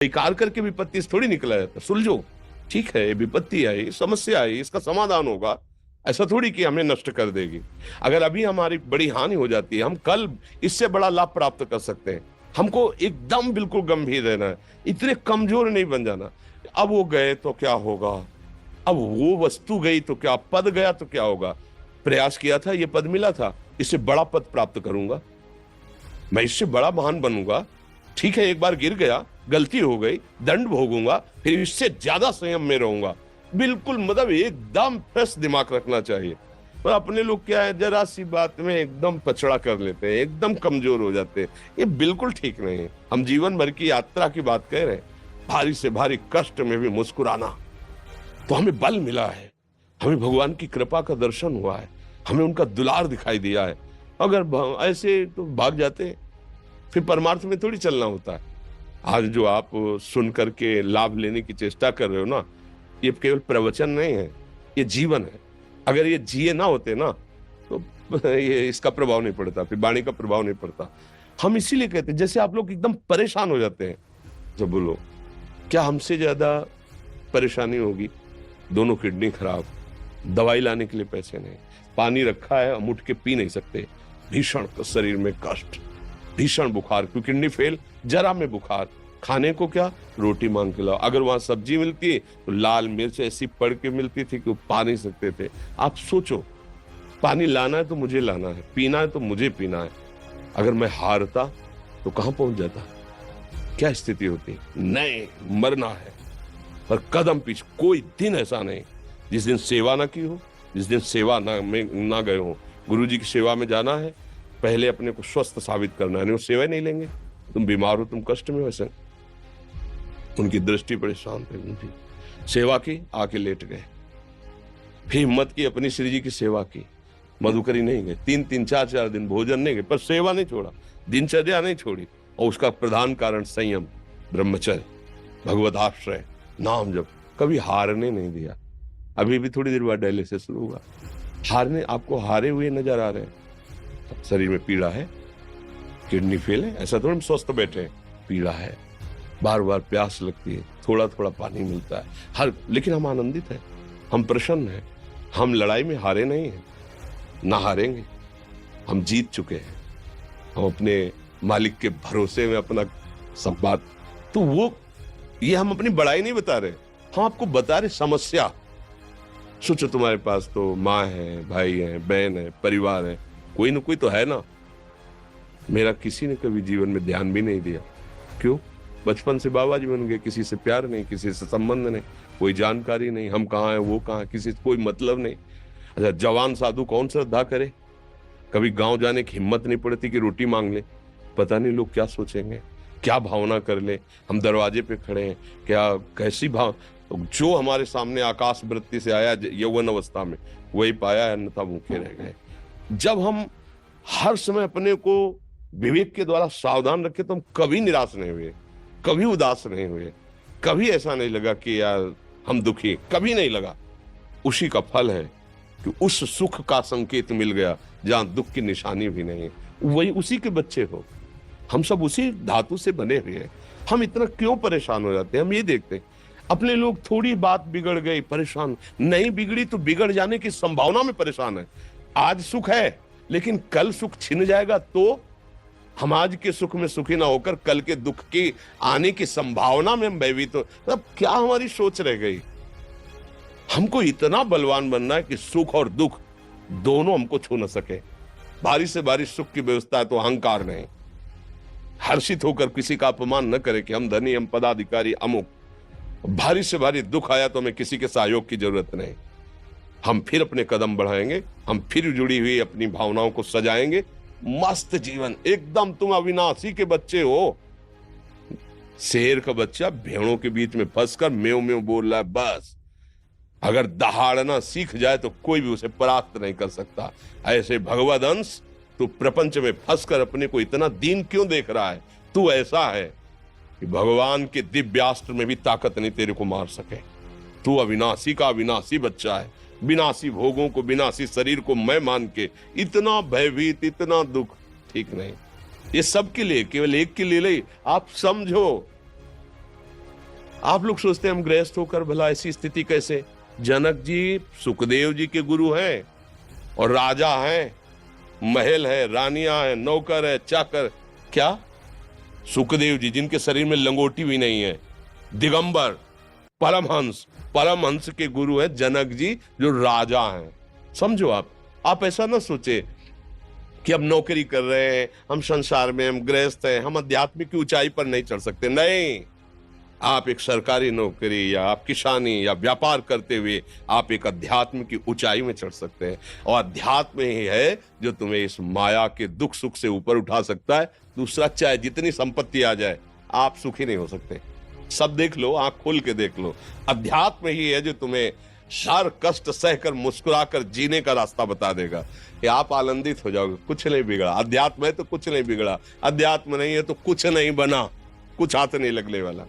स्वीकार करके विपत्ति से थोड़ी निकला जाता। सुलझो, ठीक है विपत्ति आई, समस्या आई, इसका समाधान होगा, ऐसा थोड़ी कि हमें नष्ट कर देगी। अगर अभी हमारी बड़ी हानि हो जाती है, हम कल इससे बड़ा लाभ प्राप्त कर सकते हैं। हमको एकदम बिल्कुल गंभीर रहना है, इतने कमजोर नहीं बन जाना। अब वो गए तो क्या होगा, अब वो वस्तु गई तो क्या, पद गया तो क्या होगा। प्रयास किया था, ये पद मिला था, इससे बड़ा पद प्राप्त करूंगा, मैं इससे बड़ा महान बनूंगा। ठीक है, एक बार गिर गया, गलती हो गई, दंड भोगूंगा, फिर इससे ज्यादा संयम में रहूंगा। बिल्कुल मतलब एकदम फ्रेश दिमाग रखना चाहिए। पर अपने लोग क्या है, जरा सी बात में एकदम पछड़ा कर लेते हैं, एकदम कमजोर हो जाते हैं। ये बिल्कुल ठीक नहीं है। हम जीवन भर की यात्रा की बात कह रहे हैं, भारी से भारी कष्ट में भी मुस्कुराना, तो हमें बल मिला है, हमें भगवान की कृपा का दर्शन हुआ है, हमें उनका दुलार दिखाई दिया है। अगर ऐसे तो भाग जाते हैं, फिर परमार्थ में थोड़ी चलना होता है। आज जो आप सुन करके लाभ लेने की चेष्टा कर रहे हो ना, ये केवल प्रवचन नहीं है, ये जीवन है। अगर ये जिए ना होते ना तो ये इसका प्रभाव नहीं पड़ता, फिर वाणी का प्रभाव नहीं पड़ता। हम इसीलिए कहते हैं, जैसे आप लोग एकदम परेशान हो जाते हैं जब बोलो, क्या हमसे ज्यादा परेशानी होगी? दोनों किडनी खराब, दवाई लाने के लिए पैसे नहीं, पानी रखा है हम उठ के पी नहीं सकते, भीषण शरीर में कष्ट, भीषण बुखार, क्योंकि किडनी फेल, जरा में बुखार, खाने को क्या, रोटी मांग के लाओ। अगर वहां सब्जी मिलती तो लाल मिर्च ऐसी पड़ के मिलती थी कि वो पा नहीं सकते थे। आप सोचो, पानी लाना है तो मुझे लाना है, पीना है तो मुझे पीना है। अगर मैं हारता तो कहां पहुंच जाता, क्या स्थिति होती? नहीं, मरना है, पर कदम पीछे। कोई दिन ऐसा नहीं जिस दिन सेवा ना की हो, जिस दिन सेवा ना गए हो। गुरु जी की सेवा में जाना है, पहले अपने को स्वस्थ साबित करना है, नहीं वो सेवा नहीं लेंगे। तुम बीमार हो, तुम कष्ट में, वैसे उनकी दृष्टि बड़ी शांत है, उनकी सेवा की, आके लेट गए। फिर हिम्मत की, अपनी श्री जी की सेवा की, मधुकरी नहीं गए, 3-3 4-4 दिन भोजन नहीं गए, पर सेवा नहीं छोड़ा, दिनचर्या नहीं छोड़ी। और उसका प्रधान कारण संयम, ब्रह्मचर्य, भगवत आश्रय, नाम जप, कभी हारने नहीं दिया। अभी भी थोड़ी देर बाद डायलिसिस शुरू हुआ, हारने, आपको हारे हुए नजर आ रहे हैं। शरीर में पीड़ा है, किडनी फेल है, ऐसा थोड़ा हम स्वस्थ बैठे हैं, पीड़ा है, बार बार प्यास लगती है, थोड़ा थोड़ा पानी मिलता है, हर, लेकिन हम आनंदित हैं, हम प्रसन्न हैं, हम लड़ाई में हारे नहीं हैं, ना हारेंगे, हम जीत चुके हैं। हम अपने मालिक के भरोसे में अपना सब बात, तो वो, ये हम अपनी बड़ाई नहीं बता रहे, हम आपको बता रहे समस्या। सोचो, तुम्हारे पास तो माँ है, भाई है, बहन है, परिवार है, कोई ना कोई तो है ना। मेरा किसी ने कभी जीवन में ध्यान भी नहीं दिया, क्यों? बचपन से बाबा जी बन गए, किसी से प्यार नहीं, किसी से संबंध नहीं, कोई जानकारी नहीं, हम कहाँ हैं, वो कहाँ, किसी से कोई मतलब नहीं। अच्छा, जवान साधु कौन श्रद्धा करे? कभी गांव जाने की हिम्मत नहीं पड़ती कि रोटी मांग ले, पता नहीं लोग क्या सोचेंगे, क्या भावना कर ले। हम दरवाजे पे खड़े हैं, क्या कैसी भाव, जो हमारे सामने आकाश वृत्ति से आया यौवन अवस्था में, वही पाया है, अन्यथा भूखे रह गए। जब हम हर समय अपने को विवेक के द्वारा सावधान रखे, तो हम कभी निराश नहीं हुए, कभी उदास नहीं हुए, कभी ऐसा नहीं लगा कि यार हम दुखी, कभी नहीं लगा। उसी का फल है कि उस सुख का संकेत मिल गया जहां दुख की निशानी भी नहीं है, वही उसी के बच्चे हो। हम सब उसी धातु से बने हुए हैं। हम इतना क्यों परेशान हो जाते हैं? हम ये देखते हैं, अपने लोग थोड़ी बात बिगड़ गई परेशान, नहीं बिगड़ी तो बिगड़ जाने की संभावना में परेशान है। आज सुख है, लेकिन कल सुख छिन जाएगा, तो हम आज के सुख में सुखी ना होकर कल के दुख की आने की संभावना में हम भयभीत हो। तब क्या हमारी सोच रह गई? हमको इतना बलवान बनना है कि सुख और दुख दोनों हमको छू न सके। भारी से भारी सुख की व्यवस्था है तो अहंकार नहीं, हर्षित होकर किसी का अपमान न करे कि हम धनी, हम पदाधिकारी, अमुक। भारी से भारी दुख आया तो हमें किसी के सहयोग की जरूरत नहीं, हम फिर अपने कदम बढ़ाएंगे, हम फिर जुड़ी हुई अपनी भावनाओं को सजाएंगे। मस्त जीवन एकदम। तुम अविनाशी के बच्चे हो। शेर का बच्चा भेड़ों के बीच में फंसकर म्यों म्यों बोल रहा है, बस अगर दहाड़ना सीख जाए तो कोई भी उसे परास्त नहीं कर सकता। ऐसे भगवद अंश, तू प्रपंच में फंसकर अपने को इतना दीन क्यों देख रहा है? तू ऐसा है कि भगवान के दिव्यास्त्र में भी ताकत नहीं तेरे को मार सके। तू अविनाशी का अविनाशी बच्चा है। विनाशी भोगों को, विनाशी शरीर को मैं मान के इतना भयभीत, इतना दुख, ठीक नहीं। ये सबके लिए, केवल एक के लिए नहीं। आप समझो, आप लोग सोचते हैं हम गृहस्थ होकर भला ऐसी स्थिति कैसे? जनक जी सुखदेव जी के गुरु हैं और राजा हैं, महल है, रानियां हैं, नौकर है, चाकर। क्या सुखदेव जी जिनके शरीर में लंगोटी भी नहीं है, दिगंबर, परमहंस, परमहंस के गुरु हैं जनक जी जो राजा हैं। समझो आप ऐसा ना सोचे कि हम नौकरी कर रहे हैं, हम संसार में, हम गृहस्थ हैं, हम आध्यात्मिक की ऊंचाई पर नहीं चढ़ सकते। नहीं, आप एक सरकारी नौकरी या आप किसानी या व्यापार करते हुए आप एक अध्यात्म की ऊंचाई में चढ़ सकते हैं। और अध्यात्म ही है जो तुम्हें इस माया के दुख सुख से ऊपर उठा सकता है। दूसरा, चाहे जितनी संपत्ति आ जाए, आप सुखी नहीं हो सकते। सब देख लो, आंख खोल के देख लो, अध्यात्म ही है जो तुम्हें हर कष्ट सहकर मुस्कुराकर जीने का रास्ता बता देगा कि आप आनंदित हो जाओगे। कुछ नहीं बिगड़ा, अध्यात्म है तो कुछ नहीं बिगड़ा, अध्यात्म नहीं है तो कुछ नहीं बना, कुछ हाथ नहीं लगने वाला।